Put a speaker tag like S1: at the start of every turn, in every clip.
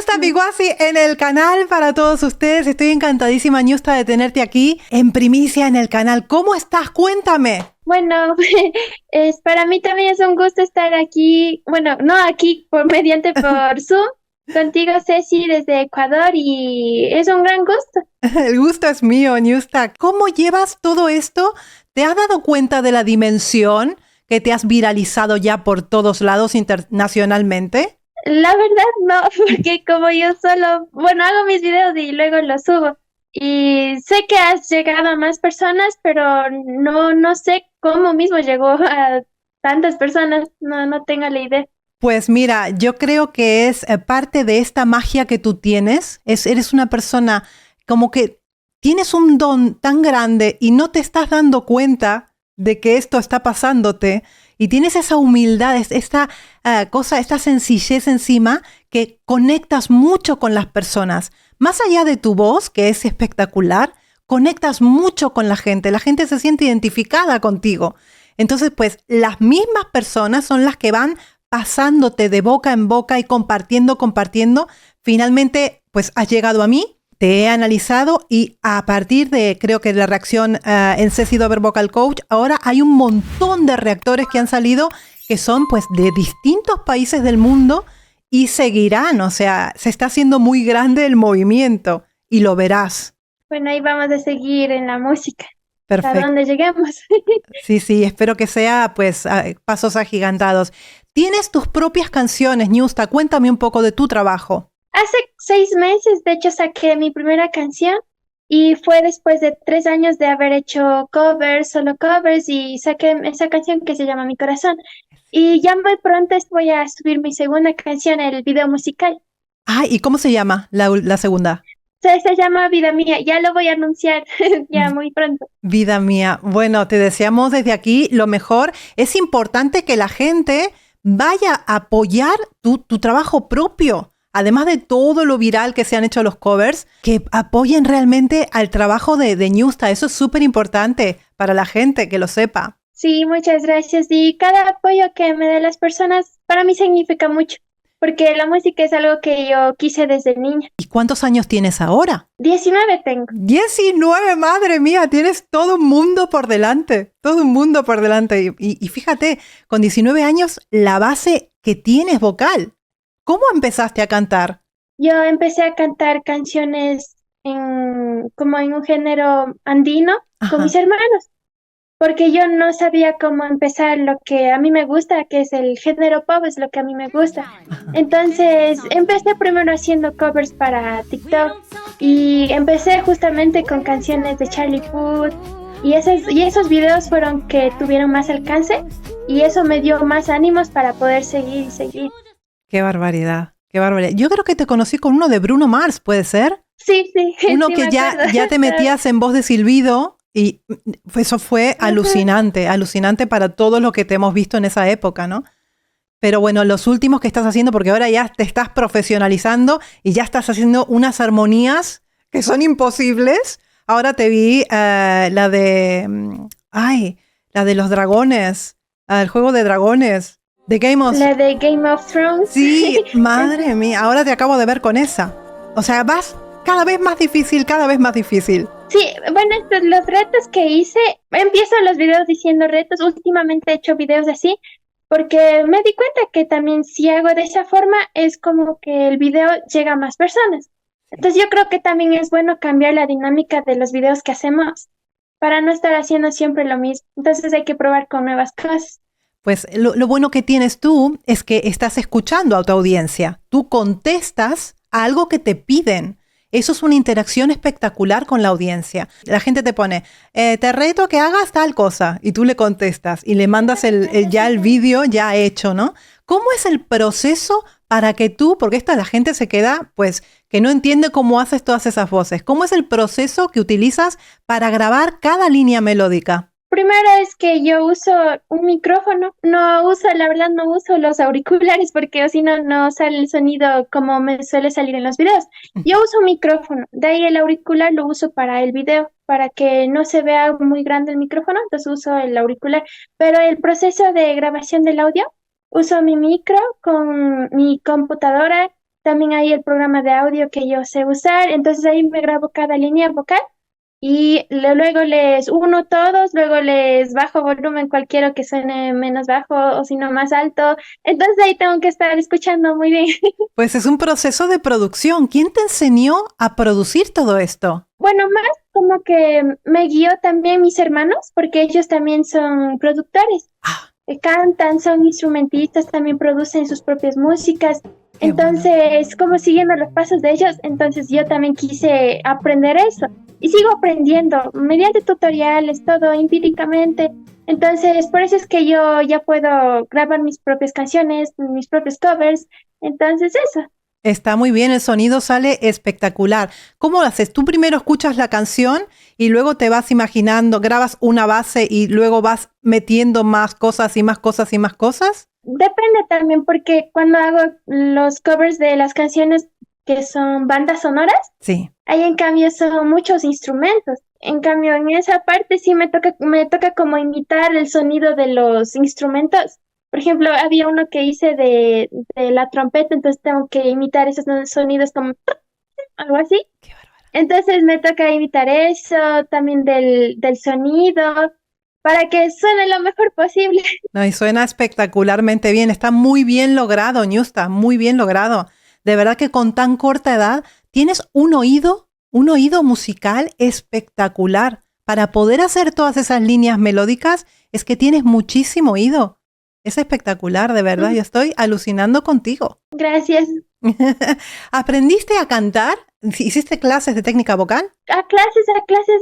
S1: Ñusta Piguazzi en el canal para todos ustedes. Estoy encantadísima, Ñusta, de tenerte aquí en primicia en el canal. ¿Cómo estás? Cuéntame.
S2: Bueno, para mí también es un gusto estar aquí, bueno, no aquí por Zoom, contigo Ceci desde Ecuador y es un gran gusto.
S1: El gusto es mío, Ñusta. ¿Cómo llevas todo esto? ¿Te has dado cuenta de la dimensión que te has viralizado ya por todos lados internacionalmente?
S2: La verdad no, porque como yo solo, bueno, hago mis videos y luego los subo. Y sé que has llegado a más personas, pero no sé cómo mismo llegó a tantas personas, no tengo la idea.
S1: Pues mira, yo creo que es parte de esta magia que tú tienes. Eres una persona como que tienes un don tan grande y no te estás dando cuenta de que esto está pasándote y tienes esa humildad, esta cosa, esta sencillez encima que conectas mucho con las personas. Más allá de tu voz, que es espectacular, conectas mucho con la gente se siente identificada contigo. Entonces, pues las mismas personas son las que van pasándote de boca en boca y compartiendo. Finalmente, pues has llegado a mí, te he analizado y a partir de, creo que la reacción en Ceci Dover Vocal Coach, ahora hay un montón de reactores que han salido que son pues de distintos países del mundo y seguirán, o sea, se está haciendo muy grande el movimiento y lo verás.
S2: Bueno, ahí vamos a seguir en la música, hasta
S1: Perfecto.
S2: donde lleguemos.
S1: Sí, espero que sea pues pasos agigantados. Tienes tus propias canciones, Ñusta, cuéntame un poco de tu trabajo.
S2: Hace 6 meses, de hecho, saqué mi primera canción y fue después de 3 años de haber hecho covers, solo covers, y saqué esa canción que se llama Mi Corazón. Y ya muy pronto voy a subir mi segunda canción, el video musical.
S1: Ah, ¿y cómo se llama la segunda?
S2: Se llama Vida Mía, ya lo voy a anunciar ya muy pronto.
S1: Vida mía. Bueno, te deseamos desde aquí lo mejor. Es importante que la gente vaya a apoyar tu trabajo propio. Además de todo lo viral que se han hecho los covers, que apoyen realmente al trabajo de Ñusta. Eso es súper importante para la gente, que lo sepa.
S2: Sí, muchas gracias. Y cada apoyo que me den las personas para mí significa mucho, porque la música es algo que yo quise desde niña.
S1: ¿Y cuántos años tienes ahora?
S2: 19 tengo.
S1: 19, madre mía, tienes todo un mundo por delante, todo un mundo por delante. Y fíjate, con 19 años, la base que tienes vocal. ¿Cómo empezaste a cantar?
S2: Yo empecé a cantar canciones como en un género andino con mis
S1: Ajá.
S2: hermanos, porque yo no sabía cómo empezar lo que a mí me gusta, que es el género pop, es lo que a mí me gusta. Entonces empecé primero haciendo covers para TikTok y empecé justamente con canciones de Charlie Puth y esos videos fueron que tuvieron más alcance y eso me dio más ánimos para poder seguir y seguir.
S1: Qué barbaridad, qué barbaridad. Yo creo que te conocí con uno de Bruno Mars, ¿puede ser?
S2: Sí, sí,
S1: Uno
S2: sí
S1: que
S2: me acuerdo.
S1: ya te metías en voz de silbido y eso fue
S2: Ujú.
S1: alucinante para todo lo que te hemos visto en esa época, ¿no? Pero bueno, los últimos que estás haciendo, porque ahora ya te estás profesionalizando y ya estás haciendo unas armonías que son imposibles. Ahora te vi la de, la de los dragones, el juego de dragones, de Game of...
S2: La de Game of Thrones.
S1: Sí, madre mía, ahora te acabo de ver con esa. O sea, vas cada vez más difícil, cada vez más difícil.
S2: Sí, bueno, los retos que hice, empiezo los videos diciendo retos, últimamente he hecho videos así, porque me di cuenta que también si hago de esa forma es como que el video llega a más personas. Entonces yo creo que también es bueno cambiar la dinámica de los videos que hacemos para no estar haciendo siempre lo mismo. Entonces hay que probar con nuevas cosas.
S1: Pues lo bueno que tienes tú es que estás escuchando a tu audiencia. Tú contestas a algo que te piden. Eso es una interacción espectacular con la audiencia. La gente te pone, te reto a que hagas tal cosa, y tú le contestas y le mandas ya el vídeo ya hecho, ¿no? ¿Cómo es el proceso para que tú, porque esta la gente se queda, pues, que no entiende cómo haces todas esas voces? ¿Cómo es el proceso que utilizas para grabar cada línea melódica?
S2: Primero es que yo uso un micrófono, la verdad no uso los auriculares porque o si no, no sale el sonido como me suele salir en los videos. Yo uso un micrófono, de ahí el auricular lo uso para el video, para que no se vea muy grande el micrófono, entonces uso el auricular. Pero el proceso de grabación del audio, uso mi micro con mi computadora también hay el programa de audio que yo sé usar, entonces ahí me grabo cada línea vocal y luego les uno todos, luego les bajo volumen cualquiera que suene menos bajo o si no más alto, entonces ahí tengo que estar escuchando muy bien.
S1: Pues es un proceso de producción. ¿Quién te enseñó a producir todo esto?
S2: Bueno, más como que me guió también mis hermanos, porque ellos también son productores.
S1: Ah,
S2: Cantan, son instrumentistas, también producen sus propias músicas.
S1: qué bueno.
S2: Entonces, como siguiendo los pasos de ellos, entonces yo también quise aprender eso. Y sigo aprendiendo mediante tutoriales, todo empíricamente. Entonces, por eso es que yo ya puedo grabar mis propias canciones, mis propios covers. Entonces, eso.
S1: Está muy bien, el sonido sale espectacular. ¿Cómo lo haces? Tú primero escuchas la canción y luego te vas imaginando, grabas una base y luego vas metiendo más cosas y más cosas y más cosas.
S2: Depende también, porque cuando hago los covers de las canciones que son bandas sonoras,
S1: Sí.
S2: ahí en cambio son muchos instrumentos. En cambio, en esa parte sí me toca como imitar el sonido de los instrumentos. Por ejemplo, había uno que hice de la trompeta, entonces tengo que imitar esos sonidos como algo así.
S1: Qué bárbaro.
S2: Entonces me toca imitar eso, también del sonido, para que suene lo mejor posible.
S1: No, y suena espectacularmente bien. Está muy bien logrado, Ñusta, muy bien logrado. De verdad que con tan corta edad tienes un oído musical espectacular. Para poder hacer todas esas líneas melódicas es que tienes muchísimo oído. Es espectacular, de verdad. Yo estoy alucinando contigo.
S2: Gracias.
S1: ¿Aprendiste a cantar? ¿Hiciste clases de técnica vocal?
S2: A clases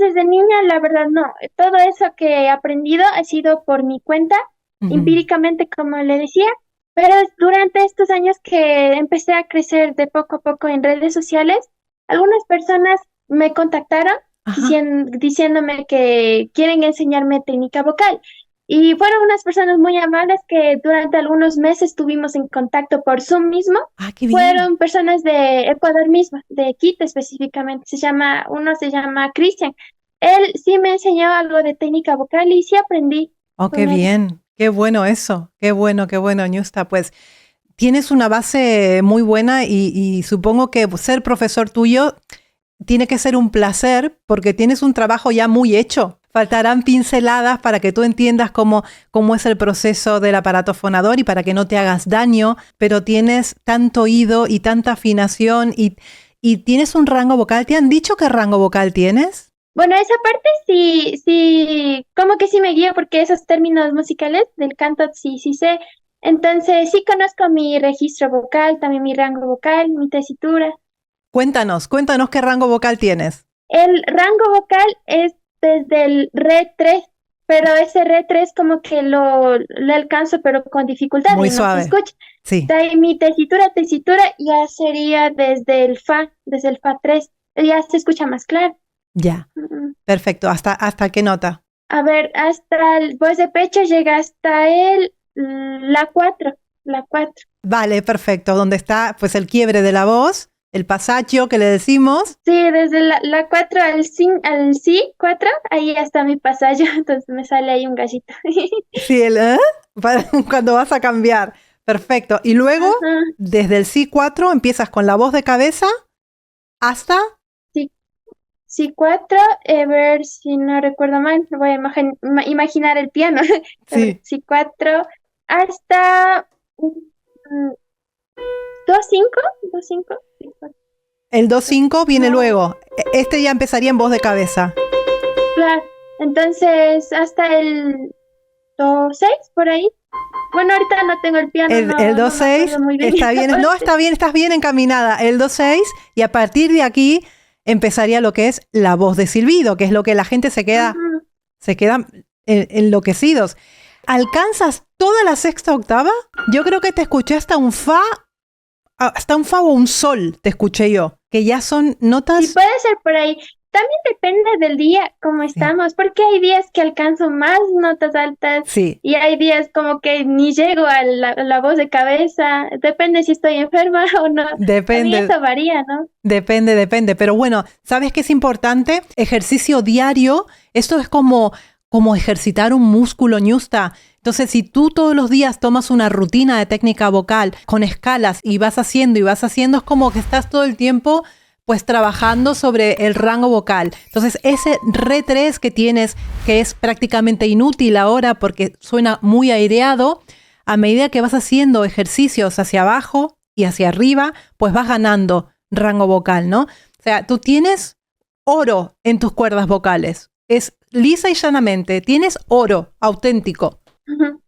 S2: desde niña, la verdad no. Todo eso que he aprendido ha sido por mi cuenta, empíricamente, como le decía, pero durante estos años que empecé a crecer de poco a poco en redes sociales, algunas personas me contactaron
S1: Ajá.
S2: diciéndome que quieren enseñarme técnica vocal. Y fueron unas personas muy amables que durante algunos meses estuvimos en contacto por Zoom mismo.
S1: Ah, qué bien.
S2: Fueron personas de Ecuador mismo, de Quito específicamente. Uno se llama Cristian. Él sí me enseñó algo de técnica vocal y sí aprendí
S1: Oh,
S2: con
S1: qué
S2: él.
S1: bien. Qué bueno eso. Qué bueno, Ñusta. Pues tienes una base muy buena y supongo que ser profesor tuyo tiene que ser un placer porque tienes un trabajo ya muy hecho. Faltarán pinceladas para que tú entiendas cómo es el proceso del aparato fonador y para que no te hagas daño, pero tienes tanto oído y tanta afinación y tienes un rango vocal. ¿Te han dicho qué rango vocal tienes?
S2: Bueno, esa parte sí, como que sí me guío porque esos términos musicales del canto sí sé. Entonces sí conozco mi registro vocal, también mi rango vocal, mi tesitura.
S1: Cuéntanos qué rango vocal tienes.
S2: El rango vocal es desde el re 3, pero ese re 3 como que lo alcanzo, pero con dificultad
S1: Muy
S2: y no
S1: suave.
S2: se escucha.
S1: Sí.
S2: De ahí mi tesitura ya sería desde el fa 3, ya se escucha más claro.
S1: Ya, perfecto. ¿Hasta qué nota?
S2: A ver, hasta el voz de pecho llega hasta la 4.
S1: Vale, perfecto. ¿Dónde está pues el quiebre de la voz? El passaggio que le decimos.
S2: Sí, desde la 4 al sí 4, ahí está mi pasaje, entonces me sale ahí un gallito.
S1: Sí, cuando vas a cambiar. Perfecto. Y luego,
S2: Ajá.
S1: desde el Si 4 empiezas con la voz de cabeza hasta...
S2: Sí 4, a ver si no recuerdo mal, voy a imaginar el piano.
S1: Sí.
S2: Sí 4 hasta 2-5.
S1: El Do 5 viene
S2: No.
S1: luego. Este ya empezaría en voz de cabeza.
S2: Claro, entonces hasta el do 6 por ahí. Bueno, ahorita no tengo el piano.
S1: El Do 6 está bien. No, está bien, estás bien encaminada. El Do 6 y a partir de aquí empezaría lo que es la voz de silbido, que es lo que la gente se queda enloquecidos. ¿Alcanzas toda la sexta octava? Yo creo que te escuché hasta un fa o un sol, te escuché yo, que ya son notas.
S2: Sí, puede ser por ahí. También depende del día, cómo estamos, porque hay días que alcanzo más notas altas
S1: Sí.
S2: y hay días como que ni llego a la voz de cabeza. Depende si estoy enferma o no.
S1: Depende.
S2: También eso varía, ¿no?
S1: Depende. Pero bueno, ¿sabes qué es importante? Ejercicio diario. Esto es como como ejercitar un músculo, Ñusta. Entonces, si tú todos los días tomas una rutina de técnica vocal con escalas y vas haciendo, es como que estás todo el tiempo pues trabajando sobre el rango vocal. Entonces, ese re 3 que tienes, que es prácticamente inútil ahora porque suena muy aireado, a medida que vas haciendo ejercicios hacia abajo y hacia arriba, pues vas ganando rango vocal, ¿no? O sea, tú tienes oro en tus cuerdas vocales. Es lisa y llanamente, tienes oro auténtico.
S2: Ujú.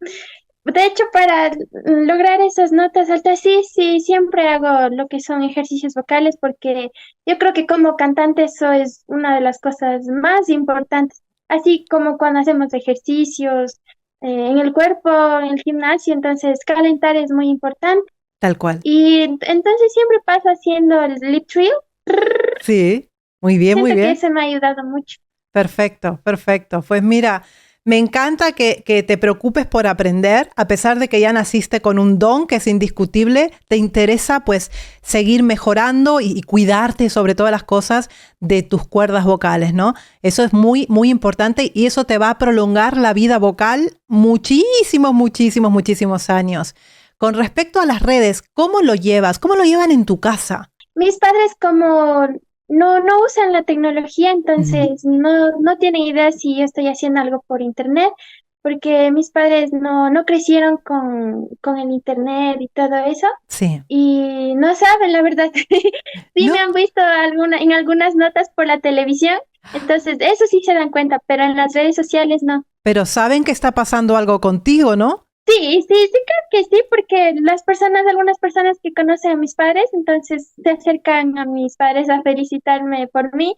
S2: De hecho, para lograr esas notas altas, sí, siempre hago lo que son ejercicios vocales porque yo creo que como cantante eso es una de las cosas más importantes. Así como cuando hacemos ejercicios en el cuerpo, en el gimnasio, entonces calentar es muy importante.
S1: Tal cual.
S2: Y entonces siempre paso haciendo el lip trill.
S1: Sí, muy bien, muy
S2: Siento que
S1: bien.
S2: eso me ha ayudado mucho.
S1: Perfecto, perfecto. Pues mira, me encanta que te preocupes por aprender, a pesar de que ya naciste con un don que es indiscutible, te interesa pues seguir mejorando y cuidarte sobre todas las cosas de tus cuerdas vocales, ¿no? Eso es muy, muy importante y eso te va a prolongar la vida vocal muchísimos, muchísimos, muchísimos años. Con respecto a las redes, ¿cómo lo llevas? ¿Cómo lo llevan en tu casa?
S2: Mis padres como no usan la tecnología, entonces no tienen idea si yo estoy haciendo algo por internet, porque mis padres no crecieron con el internet y todo eso,
S1: Sí.
S2: y no saben la verdad. Sí
S1: ¿No?
S2: me han visto en algunas notas por la televisión, entonces eso sí se dan cuenta, pero en las redes sociales no.
S1: Pero saben que está pasando algo contigo, ¿no?
S2: Sí, creo que sí, porque algunas personas que conocen a mis padres, entonces se acercan a mis padres a felicitarme por mí.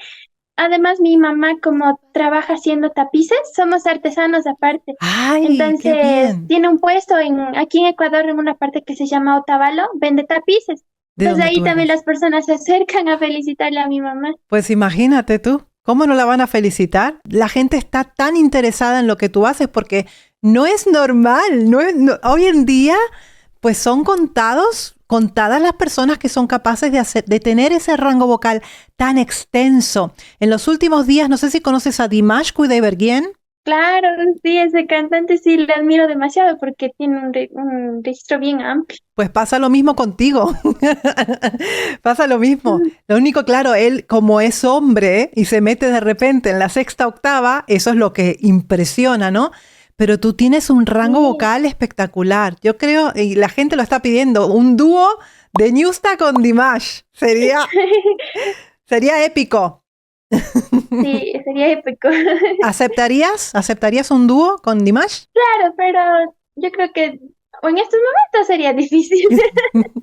S2: Además, mi mamá, como trabaja haciendo tapices, somos artesanos aparte.
S1: ¡Ay, qué
S2: Entonces,
S1: bien!
S2: tiene un puesto aquí en Ecuador, en una parte que se llama Otavalo, vende tapices.
S1: ¿De
S2: Entonces,
S1: dónde
S2: ahí
S1: tú
S2: también
S1: eres?
S2: las personas se acercan a felicitarle a mi mamá.
S1: Pues imagínate tú, ¿cómo no la van a felicitar? La gente está tan interesada en lo que tú haces porque no es normal. Hoy en día, pues son contadas las personas que son capaces de tener ese rango vocal tan extenso. En los últimos días, no sé si conoces a Dimash Kudaibergen.
S2: Claro, sí, ese cantante sí lo admiro demasiado porque tiene un registro bien amplio.
S1: Pues pasa lo mismo contigo. Pasa lo mismo. Lo único, claro, él como es hombre y se mete de repente en la sexta octava, eso es lo que impresiona, ¿no? Pero tú tienes un rango
S2: Sí.
S1: vocal espectacular. Yo creo, y la gente lo está pidiendo, un dúo de Ñusta con Dimash. Sería épico.
S2: Sí, sería épico.
S1: ¿Aceptarías un dúo con Dimash?
S2: Claro, pero yo creo que en estos momentos sería difícil.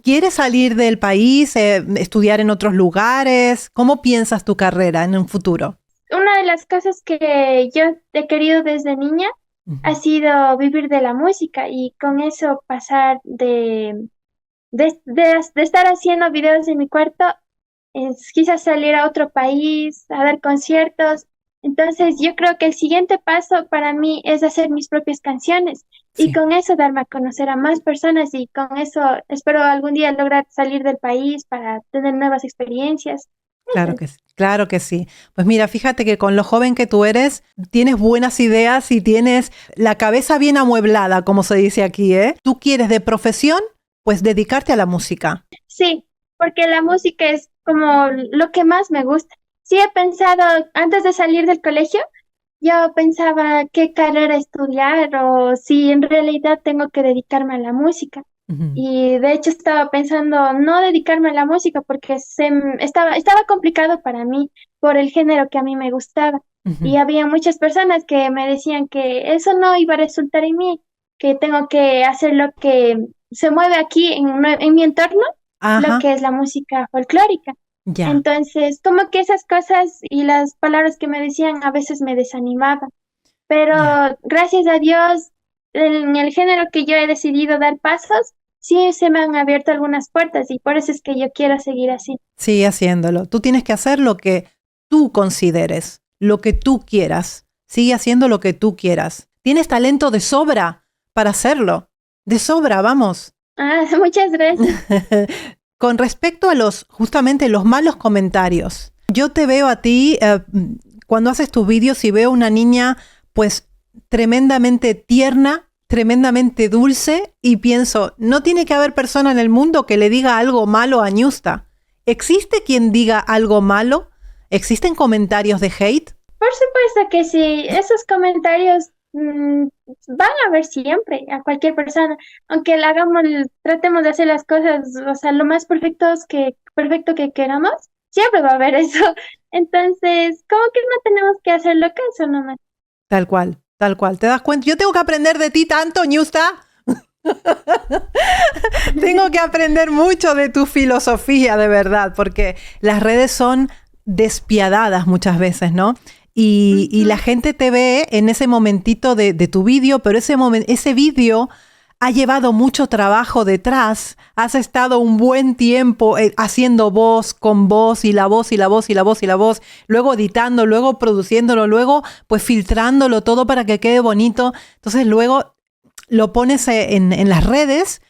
S1: ¿Quieres salir del país, estudiar en otros lugares? ¿Cómo piensas tu carrera en un futuro?
S2: Una de las cosas que yo he querido desde niña ha sido vivir de la música y con eso pasar de estar haciendo videos en mi cuarto, es quizás salir a otro país, a dar conciertos. Entonces yo creo que el siguiente paso para mí es hacer mis propias canciones y
S1: Sí.
S2: con eso darme a conocer a más personas y con eso espero algún día lograr salir del país para tener nuevas experiencias.
S1: Claro
S2: Eso.
S1: que sí, claro que sí. Pues mira, fíjate que con lo joven que tú eres, tienes buenas ideas y tienes la cabeza bien amueblada, como se dice aquí, ¿eh? Tú quieres de profesión, pues dedicarte a la música.
S2: Sí, porque la música es como lo que más me gusta. Sí he pensado, antes de salir del colegio, yo pensaba qué carrera estudiar o si en realidad tengo que dedicarme a la música.
S1: Ujú.
S2: Y de hecho estaba pensando no dedicarme a la música porque estaba complicado para mí por el género que a mí me gustaba.
S1: Ujú.
S2: Y había muchas personas que me decían que eso no iba a resultar en mí, que tengo que hacer lo que se mueve aquí en mi entorno, lo
S1: Ajá,
S2: que es la música folclórica.
S1: ya,
S2: Entonces, como que esas cosas y las palabras que me decían a veces me desanimaban. Pero
S1: ya.
S2: gracias a Dios, en el género que yo he decidido dar pasos, sí se me han abierto algunas puertas y por eso es que yo quiero seguir así.
S1: Sigue haciéndolo. Tú tienes que hacer lo que tú consideres, lo que tú quieras. Sigue haciendo lo que tú quieras. Tienes talento de sobra para hacerlo. De sobra, vamos.
S2: Ah, muchas gracias.
S1: Con respecto a justamente los malos comentarios, yo te veo a ti cuando haces tus vídeos y veo una niña pues tremendamente tierna, tremendamente dulce y pienso, no tiene que haber persona en el mundo que le diga algo malo a Ñusta. ¿Existe quien diga algo malo? ¿Existen comentarios de hate?
S2: Por supuesto que sí, esos comentarios van a ver siempre a cualquier persona, aunque tratemos de hacer las cosas, o sea, lo más perfecto que queramos, siempre va a haber eso. Entonces, como que no tenemos que hacerlo caso nomás.
S1: Tal cual, tal cual. ¿Te das cuenta? Yo tengo que aprender de ti tanto, Ñusta. Tengo que aprender mucho de tu filosofía, de verdad, porque las redes son despiadadas muchas veces, ¿no? Y la gente te ve en ese momentito de tu vídeo, pero ese vídeo ha llevado mucho trabajo detrás. Has estado un buen tiempo haciendo voz con voz y la voz y la voz y la voz y la voz, luego editando, luego produciéndolo, luego pues filtrándolo todo para que quede bonito. Entonces luego lo pones en las redes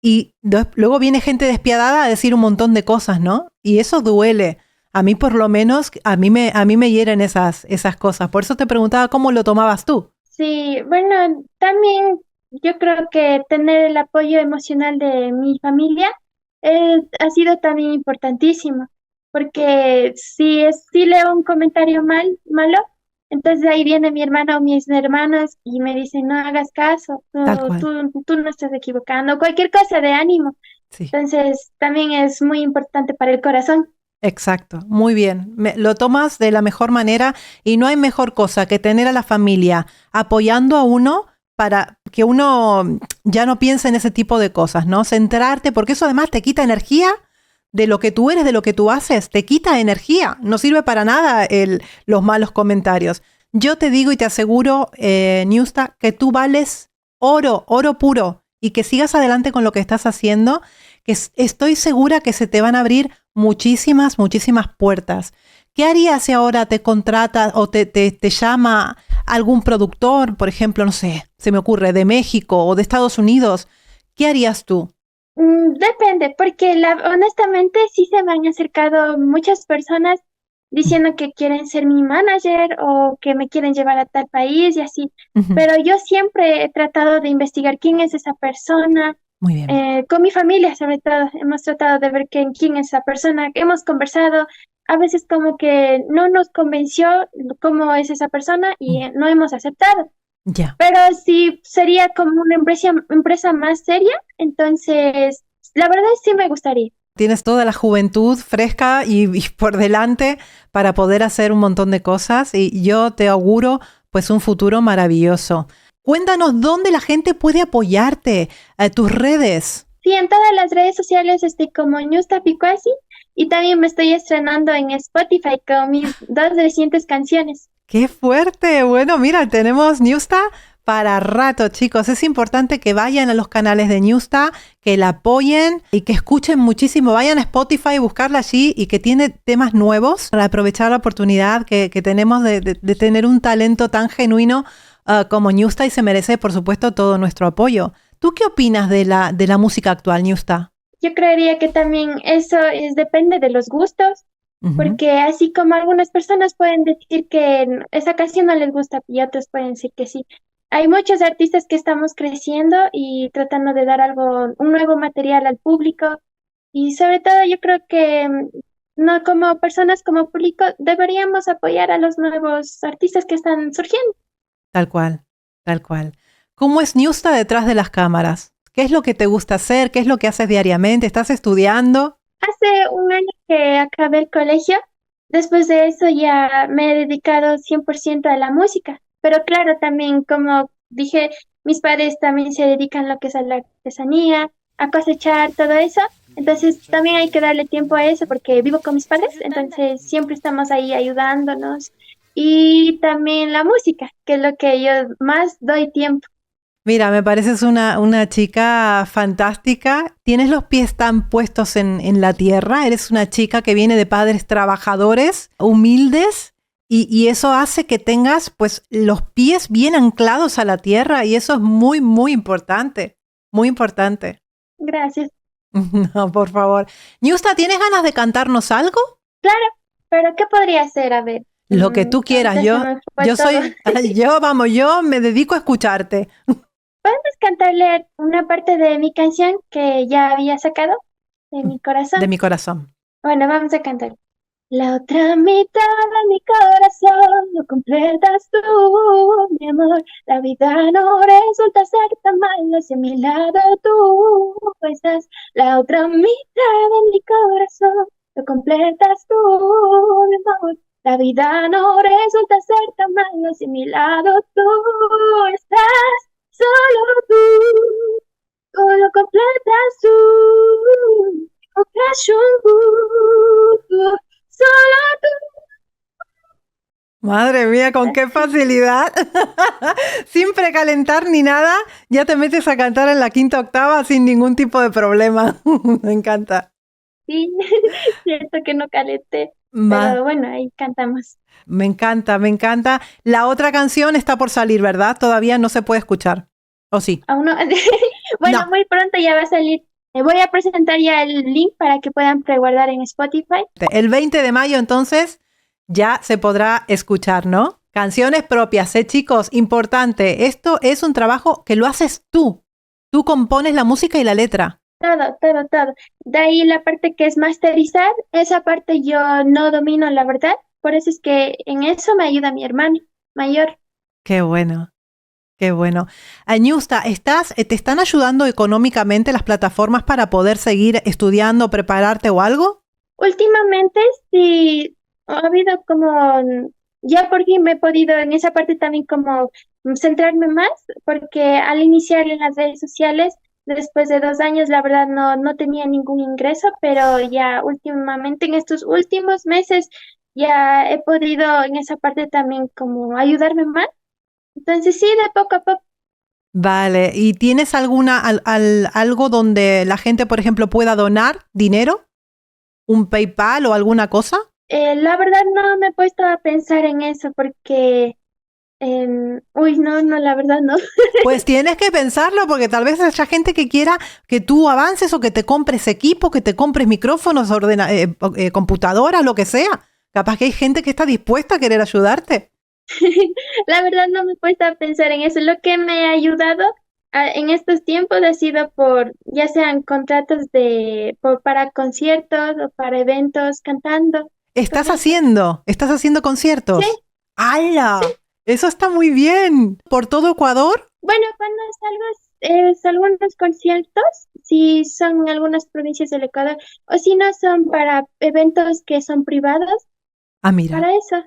S1: y luego viene gente despiadada a decir un montón de cosas, ¿no? Y eso duele. A mí por lo menos, a mí me hieren esas cosas. Por eso te preguntaba cómo lo tomabas tú.
S2: Sí, bueno, también yo creo que tener el apoyo emocional de mi familia ha sido también importantísimo, porque si leo un comentario malo, entonces ahí viene mi hermana o mis hermanas y me dicen, no hagas caso,
S1: Tal cual.
S2: tú no estás equivocando, cualquier cosa de ánimo.
S1: Sí.
S2: Entonces también es muy importante para el corazón.
S1: Exacto, muy bien. Lo tomas de la mejor manera y no hay mejor cosa que tener a la familia apoyando a uno para que uno ya no piense en ese tipo de cosas, ¿no? Centrarte, porque eso además te quita energía de lo que tú eres, de lo que tú haces, te quita energía. No sirve para nada los malos comentarios. Yo te digo y te aseguro, Ñusta, que tú vales oro, oro puro y que sigas adelante con lo que estás haciendo, que estoy segura que se te van a abrir muchísimas, muchísimas puertas. ¿Qué harías si ahora te contrata o te llama algún productor, por ejemplo, no sé, se me ocurre, de México o de Estados Unidos? ¿Qué harías tú?
S2: Depende, porque honestamente sí se me han acercado muchas personas diciendo que quieren ser mi manager o que me quieren llevar a tal país y así,
S1: Ujú.
S2: pero yo siempre he tratado de investigar quién es esa persona,
S1: Muy bien.
S2: con mi familia sobre todo, hemos tratado de ver quién es esa persona, hemos conversado, a veces como que no nos convenció cómo es esa persona y no hemos aceptado.
S1: Ya.
S2: Pero si sería como una empresa más seria, entonces la verdad sí me gustaría.
S1: Tienes toda la juventud fresca y por delante para poder hacer un montón de cosas y yo te auguro pues un futuro maravilloso. Cuéntanos dónde la gente puede apoyarte, tus redes.
S2: Sí, en todas las redes sociales estoy como Ñusta Picuasi y también me estoy estrenando en Spotify con mis dos recientes canciones.
S1: ¡Qué fuerte! Bueno, mira, tenemos Ñusta para rato, chicos. Es importante que vayan a los canales de Ñusta, que la apoyen y que escuchen muchísimo. Vayan a Spotify, buscarla allí y que tiene temas nuevos para aprovechar la oportunidad que tenemos de tener un talento tan genuino como Ñusta y se merece, por supuesto, todo nuestro apoyo. ¿Tú qué opinas de la música actual, Ñusta?
S2: Yo creería que también depende de los gustos,
S1: Ujú.
S2: porque así como algunas personas pueden decir que esa canción no les gusta y otros pueden decir que sí. Hay muchos artistas que estamos creciendo y tratando de dar un nuevo material al público y sobre todo yo creo que no como personas, como público, deberíamos apoyar a los nuevos artistas que están surgiendo.
S1: Tal cual, tal cual. ¿Cómo es Ñusta detrás de las cámaras? ¿Qué es lo que te gusta hacer? ¿Qué es lo que haces diariamente? ¿Estás estudiando?
S2: Hace un año que acabé el colegio, después de eso ya me he dedicado 100% a la música, pero claro, también como dije, mis padres también se dedican a lo que es a la artesanía, a cosechar, todo eso, entonces también hay que darle tiempo a eso porque vivo con mis padres, entonces siempre estamos ahí ayudándonos y también la música, que es lo que yo más doy tiempo.
S1: Mira, me pareces una chica fantástica. Tienes los pies tan puestos en la tierra. Eres una chica que viene de padres trabajadores, humildes, y eso hace que tengas pues los pies bien anclados a la tierra y eso es muy, muy importante. Muy importante.
S2: Gracias.
S1: No, por favor. Ñusta, ¿tienes ganas de cantarnos algo?
S2: Claro, pero ¿qué podría hacer? A ver.
S1: Lo que tú quieras,
S2: Ahorita se me fue
S1: yo
S2: todo.
S1: soy, yo me dedico a escucharte.
S2: ¿Puedes cantarle una parte de mi canción que ya había sacado de mi
S1: De
S2: corazón?
S1: mi corazón.
S2: Bueno, vamos a cantar. La otra mitad de mi corazón lo completas tú, mi amor. La vida no resulta ser tan mala si a mi lado tú estás. La otra mitad de mi corazón lo completas tú, mi amor. La vida no resulta ser tan mala si a mi lado tú estás. Solo tú lo completas tú. Solo tú.
S1: Madre mía, con qué facilidad. Sin precalentar ni nada, ya te metes a cantar en la quinta octava sin ningún tipo de problema. Me encanta.
S2: Sí, cierto que no calenté,
S1: Ma-
S2: pero bueno, ahí cantamos.
S1: Me encanta, me encanta. La otra canción está por salir, ¿verdad? Todavía no se puede escuchar. ¿O sí?
S2: Aún no. Bueno,
S1: No.
S2: muy pronto ya va a salir. Voy a presentar ya el link para que puedan preguardar en Spotify.
S1: El 20 de mayo entonces ya se podrá escuchar, ¿no? Canciones propias, chicos, importante. Esto es un trabajo que lo haces tú. Tú compones la música y la letra.
S2: Todo, todo, todo. De ahí la parte que es masterizar, esa parte yo no domino, la verdad. Por eso es que en eso me ayuda mi hermano mayor.
S1: Qué bueno. Qué bueno. Añusta, ¿te están ayudando económicamente las plataformas para poder seguir estudiando, prepararte o algo?
S2: Últimamente sí ha habido como, ya por fin me he podido en esa parte también como centrarme más, porque al iniciar en las redes sociales, después de 2 años, la verdad no tenía ningún ingreso, pero ya últimamente, en estos últimos meses, ya he podido en esa parte también como ayudarme más. Entonces sí, de poco a poco.
S1: Vale. ¿Y tienes algo donde la gente, por ejemplo, pueda donar dinero? ¿Un PayPal o alguna cosa?
S2: La verdad no me he puesto a pensar en eso porque, no, la verdad no.
S1: Pues tienes que pensarlo porque tal vez haya gente que quiera que tú avances o que te compres equipo, que te compres micrófonos, computadoras, lo que sea. Capaz que hay gente que está dispuesta a querer ayudarte.
S2: La verdad no me he puesto a pensar en eso. Lo que me ha ayudado en estos tiempos ha sido por, ya sean contratos para conciertos o para eventos cantando.
S1: ¿Estás
S2: Cosas así.
S1: haciendo
S2: Sí,
S1: conciertos?
S2: sí.
S1: ¡Hala! Eso está muy bien. ¿Por todo Ecuador?
S2: Bueno, cuando salgo es algunos conciertos, si son en algunas provincias del Ecuador, o si no son para eventos que son privados,
S1: Ah, mira.
S2: para eso.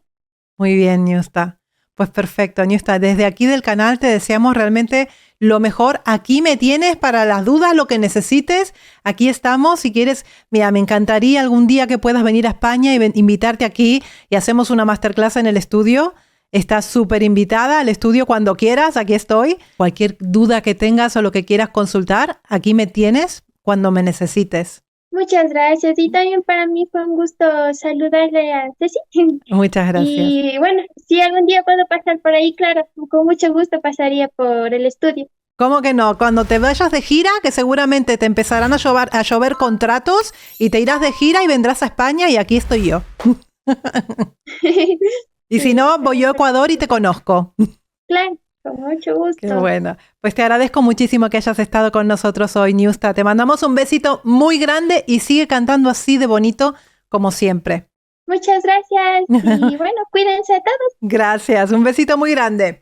S1: Muy bien, Ñusta. Pues perfecto, Ñusta. Desde aquí del canal te deseamos realmente lo mejor. Aquí me tienes para las dudas, lo que necesites. Aquí estamos. Si quieres, mira, me encantaría algún día que puedas venir a España y invitarte aquí y hacemos una masterclass en el estudio. Estás súper invitada al estudio cuando quieras. Aquí estoy. Cualquier duda que tengas o lo que quieras consultar, aquí me tienes cuando me necesites.
S2: Muchas gracias. Y también para mí fue un gusto saludarle a Ceci.
S1: Muchas gracias.
S2: Y bueno, si algún día puedo pasar por ahí, claro, con mucho gusto pasaría por el estudio.
S1: ¿Cómo que no? Cuando te vayas de gira, que seguramente te empezarán a llover contratos y te irás de gira y vendrás a España y aquí estoy yo. Y si
S2: Sí,
S1: no, voy yo a Ecuador y te conozco.
S2: claro, con mucho
S1: Qué
S2: gusto.
S1: bueno. Pues te agradezco muchísimo que hayas estado con nosotros hoy, Ñusta. Te mandamos un besito muy grande y sigue cantando así de bonito como siempre.
S2: Muchas gracias y bueno, cuídense todos.
S1: Gracias. Un besito muy grande.